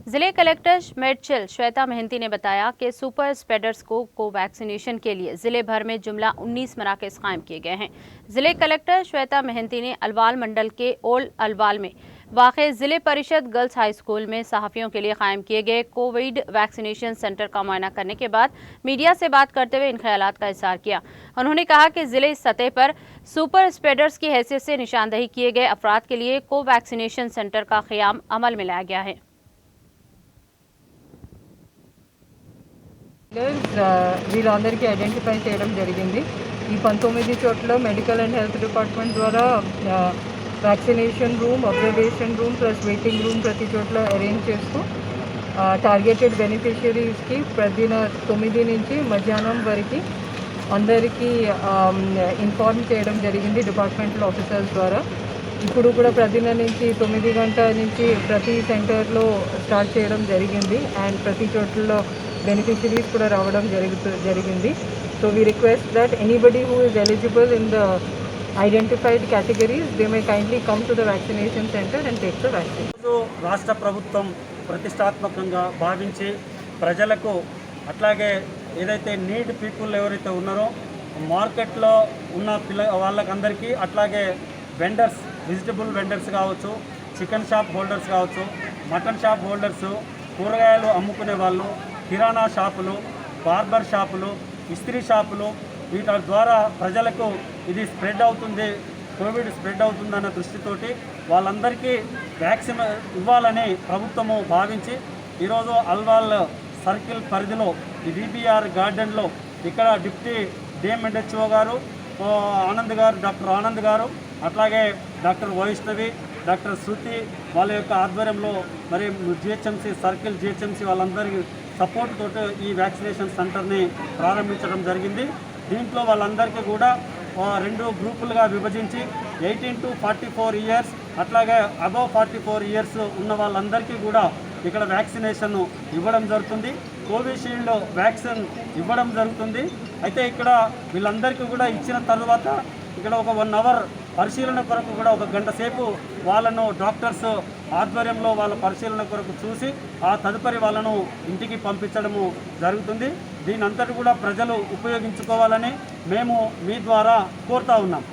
जिले कलेक्टर मेडचल श्वेता महंती ने बताया कि सुपर स्प्रेडर्स को वैक्सीनेशन के लिए जिले भर में जुमला 19 मराकज़ कायम किए गए हैं। जिले कलेक्टर श्वेता महंती ने अलवाल मंडल के ओल्ड अलवाल में वाक़े जिले परिषद गर्ल्स हाई स्कूल में सहाफ़ियों के लिए कायम किए गए कोविड वैक्सीनेशन सेंटर का मुआयना करने के बाद मीडिया से बात करते हुए इन ख्यालात का इज़हार किया। उन्होंने कहा कि जिले सतह पर सुपर स्प्रेडर्स की हैसियत से निशानदही किए गए अफराद के लिए को वैक्सीनेशन सेंटर का क़याम अमल में लाया गया है। వీళ్ళందరికీ ఐడెంటిఫై చేయడం జరిగింది। ఈ 19 చోట్ల మెడికల్ అండ్ హెల్త్ డిపార్ట్మెంట్ ద్వారా vaccination room, observation room plus waiting room ప్రతి చోట్ల అరేంజ్ చేస్తూ టార్గెటెడ్ బెనిఫిషియరీస్కి ప్రతిదిన 9 నుంచి మధ్యాహ్నం వరకు అందరికీ ఇన్ఫార్మ్ చేయడం జరిగింది డిపార్ట్మెంటల్ ఆఫీసర్స్ ద్వారా। ఇప్పుడు కూడా ప్రతిదిన నుంచి 9 గంటల నుంచి ప్రతి సెంటర్లో స్టార్ట్ చేయడం జరిగింది అండ్ ప్రతి చోట్ల beneficiaries kuda రావడం జరిగింది. So we request that anybody who is eligible in the identified categories, they may kindly come to the vaccination center and take the vaccine. So రాష్ట్ర ప్రభుత్వం ప్రతిష్టాత్మకంగా భావించి ప్రజలకు అట్లాగే ఏదైతే నీడ్ పీపుల్ ఎవరైతే ఉన్నారో మార్కెట్లో ఉన్న వాళ్ళకందరికీ అట్లాగే వెండర్స్, వెజిటబుల్ వెండర్స్ కావచ్చు, చికెన్ షాప్ హోల్డర్స్ కావచ్చు, మటన్ షాప్ హోల్డర్స్, కూరగాయలు అమ్ముకునే వాళ్ళు, కిరాణా షాపులు, బార్బర్ షాపులు, ఇస్త్రీ షాపులు, వీటి ద్వారా ప్రజలకు ఇది స్ప్రెడ్ అవుతుంది, కోవిడ్ స్ప్రెడ్ అవుతుందన్న దృష్టితోటి వాళ్ళందరికీ వ్యాక్సిన్ ఇవ్వాలని ప్రభుత్వము భావించి ఈరోజు అల్వాల్ సర్కిల్ పరిధిలో ఈ విబిఆర్ గార్డెన్లో ఇక్కడ డిప్యూటీ డిఎంఎండ్హెచ్ఓ గారు ఆనంద్ గారు, డాక్టర్ ఆనంద్ గారు, అట్లాగే డాక్టర్ వైష్ణవి, డాక్టర్ శృతి వాళ్ళ యొక్క ఆధ్వర్యంలో మరి జిహెచ్ఎంసీ సర్కిల్ జిహెచ్ఎంసీ వాళ్ళందరి సపోర్ట్ తోటి ఈ వ్యాక్సినేషన్ సెంటర్ని ప్రారంభించడం జరిగింది। దీంట్లో వాళ్ళందరికీ కూడా 2 గ్రూపులుగా విభజించి 18 to 44 ఇయర్స్ అట్లాగే అబవ్ 44 ఇయర్స్ ఉన్న వాళ్ళందరికీ కూడా ఇక్కడ వ్యాక్సినేషన్ ఇవ్వడం జరుగుతుంది। కోవిషీల్డ్ వ్యాక్సిన్ ఇవ్వడం జరుగుతుంది। అయితే ఇక్కడ వీళ్ళందరికీ కూడా ఇచ్చిన తర్వాత ఇక్కడ ఒక 1 అవర్ పరిశీలన కొరకు కూడా 1 గంట సేపు వాళ్ళను డాక్టర్స్ ఆధ్వర్యంలో వాళ్ళ పరిశీలన కొరకు చూసి ఆ తదుపరి వాళ్ళను ఇంటికి పంపించడము జరుగుతుంది। దీనంతటి కూడా ప్రజలు ఉపయోగించుకోవాలని మేము మీ ద్వారా కోరుతా ఉన్నాం।